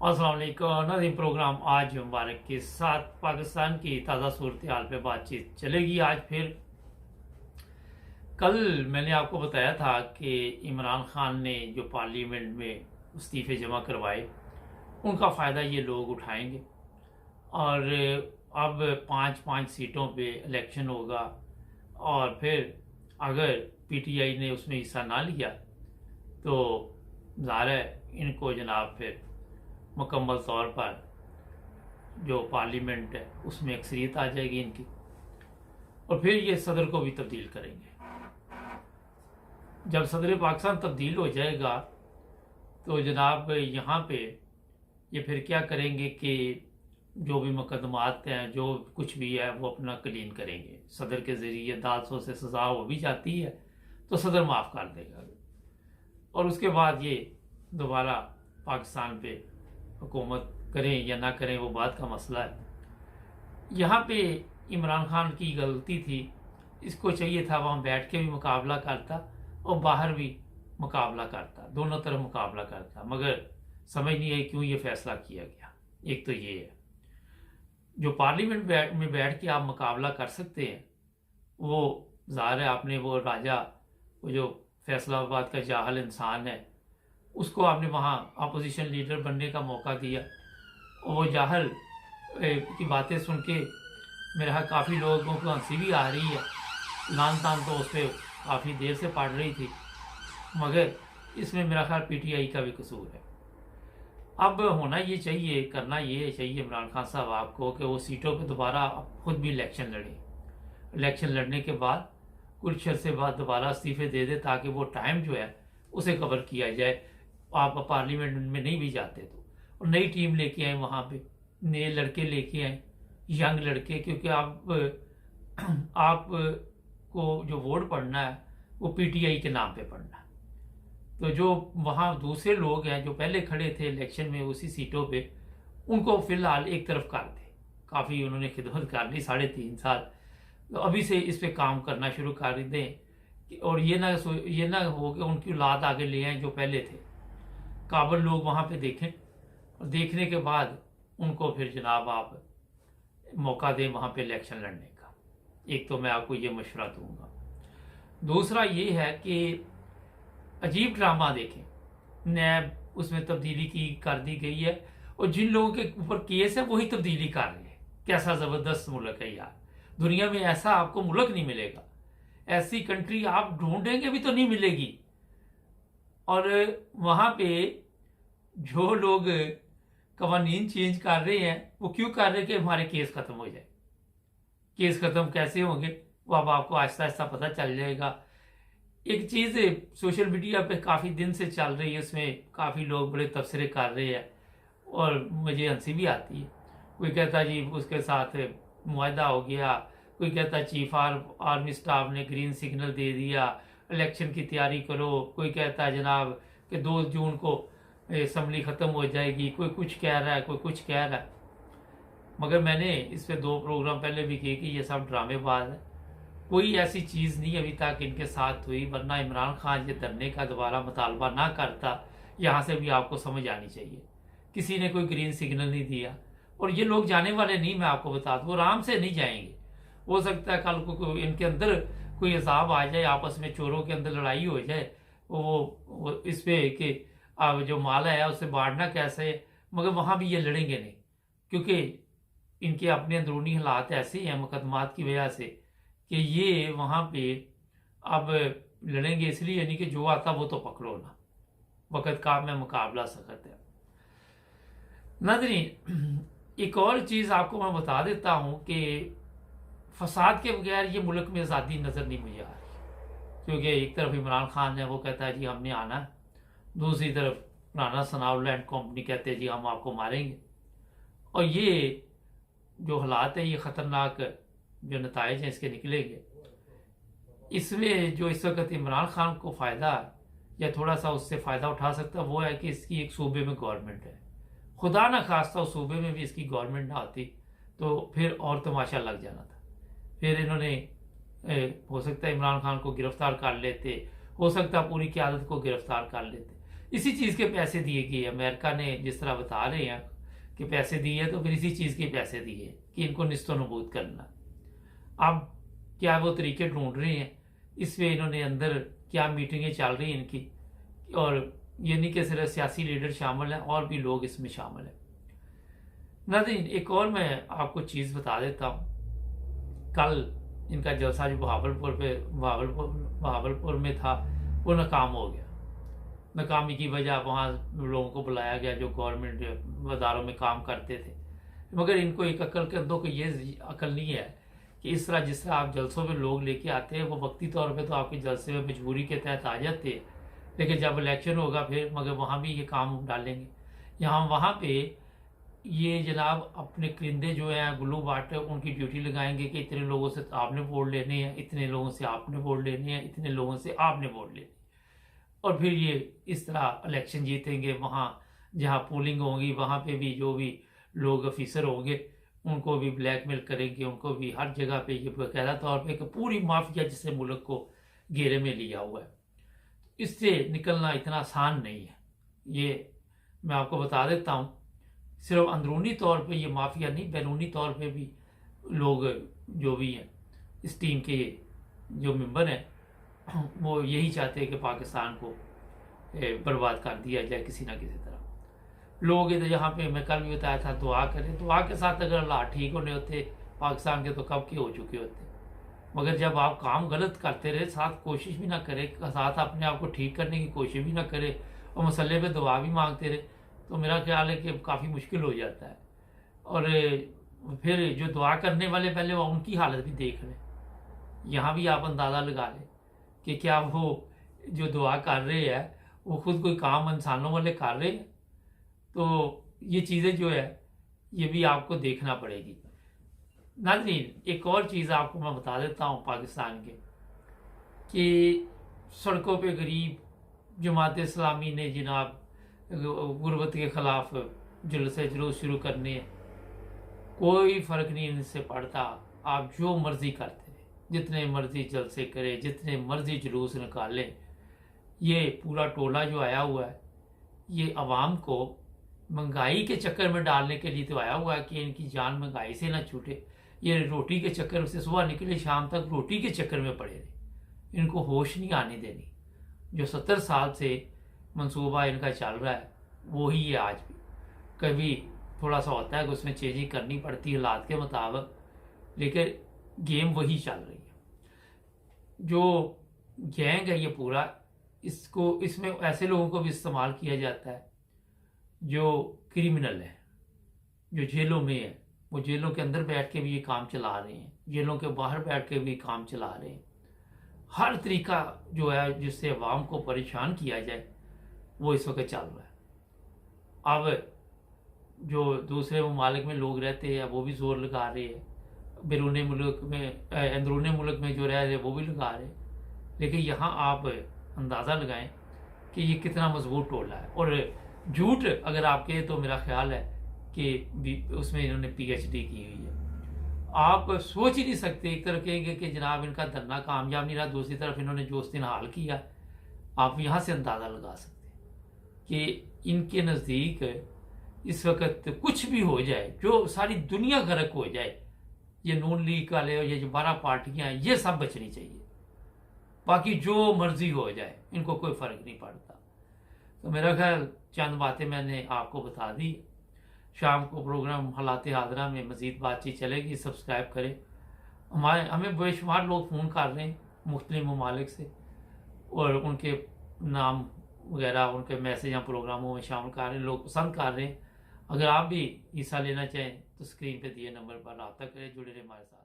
अस्सलाम वालेकुम नाज़रीन। प्रोग्राम आज मुबारक के साथ पाकिस्तान की ताज़ा सूरत हाल पे बातचीत चलेगी। आज फिर कल मैंने आपको बताया था कि इमरान खान ने जो पार्लियामेंट में इस्तीफ़े जमा करवाए उनका फ़ायदा ये लोग उठाएंगे और अब पाँच पाँच सीटों पे इलेक्शन होगा और फिर अगर पीटीआई ने उसमें हिस्सा ना लिया तो ज़ाहिर है इनको जनाब फिर मुकम्मल तौर पर जो पार्लियामेंट है उसमें अक्सरियत आ जाएगी इनकी और फिर ये सदर को भी तब्दील करेंगे। जब सदर पाकिस्तान तब्दील हो जाएगा तो जनाब यहाँ पे ये फिर क्या करेंगे कि जो भी मुकदमात हैं जो कुछ भी है वो अपना क्लीन करेंगे। सदर के ज़रिए अदालतों से सज़ा हो भी जाती है तो सदर माफ़ कर देगा और उसके बाद ये दोबारा पाकिस्तान पे हुकूमत करें या ना करें वो बात का मसला है। यहाँ पे इमरान खान की गलती थी, इसको चाहिए था वहाँ बैठ के भी मुकाबला करता और बाहर भी मुकाबला करता, दोनों तरफ मुकाबला करता, मगर समझ नहीं आई क्यों ये फैसला किया गया। एक तो ये है जो पार्लियामेंट में बैठ के आप मुकाबला कर सकते हैं वो ज़ाहिर है आपने वो राजा वो जो फैसलाबाद का जाहल इंसान है उसको आपने वहाँ अपोजिशन लीडर बनने का मौका दिया और वो जाहल की बातें सुन के मेरे यहाँ काफ़ी लोगों को हंसी भी आ रही है। लान तान तो उस पर काफ़ी देर से पड़ रही थी मगर इसमें मेरा ख्याल पीटीआई का भी कसूर है। अब होना ये चाहिए, करना ये चाहिए इमरान खान साहब आपको कि वो सीटों पे दोबारा खुद भी इलेक्शन लड़े। इलेक्शन लड़ने के बाद कुछ अर्से बाद दोबारा इस्तीफे दे दे ताकि वो टाइम जो है उसे कवर किया जाए। आप पार्लियामेंट में नहीं भी जाते तो और नई टीम लेके आए, वहाँ पे नए लड़के लेके आए, यंग लड़के, क्योंकि आप को जो वोट पड़ना है वो पीटीआई के नाम पे पड़ना है। तो जो वहाँ दूसरे लोग हैं जो पहले खड़े थे इलेक्शन में उसी सीटों पे उनको फिलहाल एक तरफ कर दे। काफ़ी उन्होंने खिदमत कर ली 3.5 साल, तो अभी से इस पे काम करना शुरू कर दें और ये ना हो कि उनकी औलाद आगे ले आए जो पहले थे। काबिल लोग वहाँ पे देखें और देखने के बाद उनको फिर जनाब आप मौका दें वहाँ पे इलेक्शन लड़ने का। एक तो मैं आपको ये मशवरा दूंगा। दूसरा ये है कि अजीब ड्रामा देखें, नैब उसमें तब्दीली की कर दी गई है और जिन लोगों के ऊपर केस है वही तब्दीली कर रहे हैं। कैसा ज़बरदस्त मुल्क है यार, दुनिया में ऐसा आपको मुल्क नहीं मिलेगा, ऐसी कंट्री आप ढूंढेंगे भी तो नहीं मिलेगी। और वहाँ पे जो लोग कवानीन चेंज कर रहे हैं वो क्यों कर रहे हैं कि हमारे केस ख़त्म हो जाए। केस ख़त्म कैसे होंगे वो अब आपको आहिस्ता आहिस्ता पता चल जाएगा। एक चीज़ सोशल मीडिया पे काफ़ी दिन से चल रही है, उसमें काफ़ी लोग बड़े तबसरे कर रहे हैं और मुझे हंसी भी आती है। कोई कहता जी उसके साथ मुआहदा हो गया, कोई कहता चीफ आर्मी स्टाफ ने ग्रीन सिग्नल दे दिया, इलेक्शन की तैयारी करो। कोई कहता है जनाब कि 2 जून को असम्बली ख़त्म हो जाएगी, कोई कुछ कह रहा है, कोई कुछ कह रहा है। मगर मैंने इस पर 2 प्रोग्राम पहले भी किए कि ये सब ड्रामेबाज है। कोई ऐसी चीज़ नहीं अभी तक इनके साथ हुई, वरना इमरान खान ये धरने का दोबारा मुतालबा ना करता। यहाँ से भी आपको समझ आनी चाहिए, किसी ने कोई ग्रीन सिग्नल नहीं दिया और ये लोग जाने वाले नहीं, मैं आपको बता दूँ, वो आराम से नहीं जाएंगे। हो सकता है कल को इनके अंदर कोई हिसाब आ जाए, आपस में चोरों के अंदर लड़ाई हो जाए, वो इस पे कि अब जो माल है उसे बांटना कैसे, मगर वहाँ भी ये लड़ेंगे नहीं क्योंकि इनके अपने अंदरूनी हालात ऐसे हैं मुकदमात की वजह से कि ये वहाँ पे अब लड़ेंगे इसलिए नहीं कि जो आता वो तो पकड़ो ना, वक़्त का में मुकाबला सख्त है। नाज़रीन एक और चीज़ आपको मैं बता देता हूँ कि फसाद के बगैर ये मुल्क में आज़ादी नज़र नहीं मुझे आ रही, क्योंकि एक तरफ इमरान खान है वो कहता है जी हमने आना है, दूसरी तरफ राना सनाउल्लैंड कंपनी कहते हैं जी हम आपको मारेंगे। और ये जो हालात है ये ख़तरनाक जो नताइज हैं इसके निकलेंगे। इसमें जो इस वक्त इमरान खान को फ़ायदा या थोड़ा सा उससे फ़ायदा उठा सकता वो है कि इसकी एक सूबे में गवर्नमेंट है। खुदा ना खास्ता उस सूबे में भी इसकी गवर्नमेंट ना होती तो फिर और तमाशा लग जाना था। फिर इन्होंने हो सकता है इमरान खान को गिरफ्तार कर लेते, हो सकता है पूरी क़यादत को गिरफ्तार कर लेते, इसी चीज़ के पैसे दिए कि अमेरिका ने जिस तरह बता रहे हैं कि पैसे दिए, तो फिर इसी चीज़ के पैसे दिए कि इनको निस्तो नबूद करना। अब क्या वो तरीके ढूंढ रहे हैं, इसमें इन्होंने अंदर क्या मीटिंगें चल रही हैं इनकी, और ये नहीं कि सिर्फ सियासी लीडर शामिल हैं, और भी लोग इसमें शामिल हैं। नाज़रीन, एक और मैं आपको चीज़ बता देता हूँ। कल इनका जलसा जो बहावलपुर में था, वो नाकाम हो गया। नाकामी की वजह वहाँ लोगों को बुलाया गया जो गवर्नमेंट अदारों में काम करते थे, मगर इनको एक अकल कर दो कि ये अकल नहीं है कि इस तरह जिस तरह आप जलसों में लोग लेके आते हैं, वो वक्ती तौर पे तो आपके जलसे में मजबूरी के तहत आ जाते हैं, लेकिन जब इलेक्शन होगा फिर मगर वहाँ भी ये काम डालेंगे। यहाँ वहाँ पे ये जनाब अपने क्रिंदे जो हैं गुल्लू बाट, उनकी ड्यूटी लगाएंगे कि इतने लोगों से आपने वोट लेने हैं, इतने लोगों से आपने वोट लेने हैं, इतने लोगों से आपने वोट लेने, और फिर ये इस तरह इलेक्शन जीतेंगे। वहाँ जहाँ पोलिंग होगी वहाँ पे भी जो भी लोग ऑफिसर होंगे उनको भी ब्लैकमेल करेंगे, उनको भी हर जगह पे ये बकायदा तौर पे कि पूरी माफिया जिससे मुल्क को घेरे में लिया हुआ है, इससे निकलना इतना आसान नहीं है। ये मैं आपको बता देता हूँ, सिर्फ अंदरूनी तौर पे ये माफिया नहीं, बैरूनी तौर पे भी लोग जो भी हैं इस टीम के जो मेंबर हैं वो यही चाहते हैं कि पाकिस्तान को बर्बाद कर दिया जाए किसी ना किसी तरह। लोग इधर यहाँ पे मैं कल भी बताया था, दुआ करें, दुआ के साथ अगर अल्लाह ठीक होने होते पाकिस्तान के तो कब के हो चुके होते। मगर जब आप काम गलत करते रहे, साथ कोशिश भी ना करें, साथ अपने आप को ठीक करने की कोशिश भी ना करें, और मसले पे दुआ भी मांगते रहे, तो मेरा ख्याल है कि काफ़ी मुश्किल हो जाता है। और फिर जो दुआ करने वाले पहले वो उनकी हालत भी देख लें। यहाँ भी आप अंदाज़ा लगा लें कि क्या वो जो दुआ कर रहे हैं वो खुद कोई काम इंसानों वाले कर रहे हैं। तो ये चीज़ें जो है ये भी आपको देखना पड़ेगी। नाज़रीन, एक और चीज़ आपको मैं बता देता हूँ पाकिस्तान के, कि सड़कों पे गरीब जमात इस्लामी ने जनाब गुर्बत के ख़िलाफ़ जुलूस शुरू करने हैं, कोई फ़र्क नहीं इनसे पड़ता। आप जो मर्ज़ी करते रहे, जितने मर्ज़ी जलसे करें, जितने मर्ज़ी जुलूस निकालें, ये पूरा टोला जो आया हुआ है ये अवाम को महंगाई के चक्कर में डालने के लिए तो आया हुआ है कि इनकी जान महंगाई से ना छूटे। ये रोटी के चक्कर से सुबह निकले शाम तक रोटी के चक्कर में पड़े रहे, इनको होश नहीं आने देनी। जो 70 साल से मंसूबा इनका चल रहा है वही है आज भी। कभी थोड़ा सा होता है कि उसमें चेंजिंग करनी पड़ती है हालात के मुताबिक, लेकिन गेम वही चल रही है। जो गैंग है ये पूरा, इसमें ऐसे लोगों को भी इस्तेमाल किया जाता है जो क्रिमिनल है, जो जेलों में है, वो जेलों के अंदर बैठ के भी ये काम चला रहे हैं, जेलों के बाहर बैठ के भी काम चला रहे हैं। हर तरीका जो है जिससे अवाम को परेशान किया जाए वो इस वक्त चल रहा है। अब जो दूसरे ममालिक में लोग रहते हैं वो भी जोर लगा रहे हैं, बैरून मुल्क में अंदरून मुल्क में जो रह रहे वो भी लगा रहे हैं, लेकिन यहाँ आप अंदाज़ा लगाएं कि ये कितना मजबूत टोला है। और झूठ अगर आपके, तो मेरा ख्याल है कि उसमें इन्होंने पीएचडी की हुई है। आप सोच ही नहीं सकते, एक तरफ कहेंगे कि जनाब इनका धरना कामयाब नहीं रहा, दूसरी तरफ इन्होंने जो उस दिन हाल किया, आप यहाँ से अंदाज़ा लगा सकते हैं कि इनके नज़दीक इस वक्त कुछ भी हो जाए, जो सारी दुनिया गर्क हो जाए, ये नून लीग वाले और ये जो 12 पार्टियां हैं ये सब बचनी चाहिए, बाकी जो मर्जी हो जाए इनको कोई फ़र्क नहीं पड़ता। तो मेरा ख्याल चंद बातें मैंने आपको बता दी। शाम को प्रोग्राम हालात हाज़रा में मज़ीद बातचीत चलेगी, सब्सक्राइब करें। हमें बेशुमार लोग फ़ोन कर रहे हैं मुख्तलिफ ममालिक से, और उनके नाम वगैरह उनके मैसेज या प्रोग्रामों में शामिल कर रहे हैं, लोग पसंद कर रहे हैं। अगर आप भी हिस्सा लेना चाहें तो स्क्रीन पे दिए नंबर पर रब्ता करें, जुड़े रहे हमारे साथ।